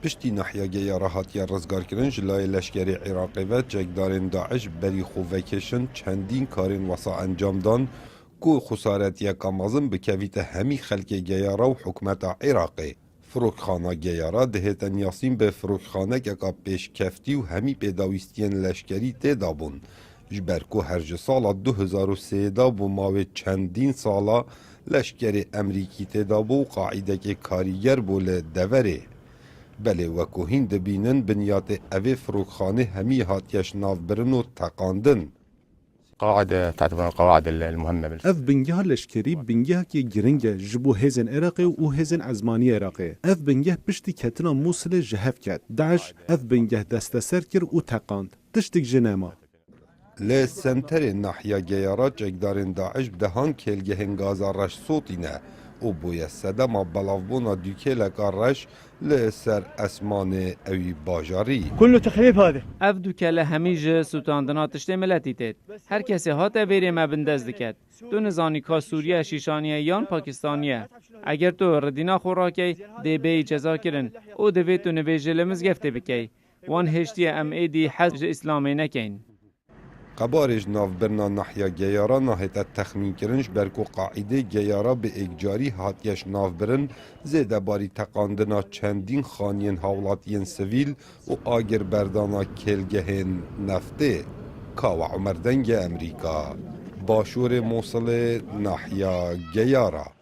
پشتی نحیا گیاره هاتیا رزگار کرن جلای لشکری عراقی و جگدارین داعش بری خوفکشن چندین کارین واسا انجام دان کو خسارت یکا مازن بکویت همی خلک گیاره و حکمت عراقی. فروکخانه گیاره دهتن یاسین به فروکخانه که پیش کفتی و همی پیداویستین لشکری تیدا بون. جبرکو هرج سالا 2003 دا بو ماوی چندین سالا لشکری امریکی تیدا بو قاعده که کاریگر بوله دوره. بله وکو هین دبینن بنیات اوی فروکخانه همی هاتیش ناف برن و تقاندن. قاعدة تعتبر القواعد المهمة اف بنگه لشکری بنگه که گرنگه جبو هزن عراقی و هزن عزمانی عراقی. اف بنگه پشتی کتنا موصل جهف کرد. داعش اف بنگه دست سر کر و تقاند. تشتک جنما. لی سنتر نحیا گیاره جگدارین داعش بدهان کلگه هنگازا رش صوتینه و بوی سدما بلافبونا دوکیلکا رش لی سر اسمان اوی باجاری. كله تخريب هذا. اف دوکله همیشه سوتاندنا تشتی ملتی تید. هر کسی هات ویری مبندز دکد. تو نزانی که سوریه شیشانیه یان پاکستانیه. اگر تو ردینا خوراکی دی بی جزا کرن او دوی تو نویجه لمز گفته بکی. وان هشتی ام ایدی حج اسلامی نکین. قبارج ناف برنا نحیا گیاره ناهیت تخمین کرنش برکو قاعده گیاره به اگجاری هاتیش ناف برن زیده باری تقاندنا چندین خانین حولاتین سویل و آگر بردانا کلگهن نفته. کاو عمر دنگ امریکا باشور موصل نحیا گیاره.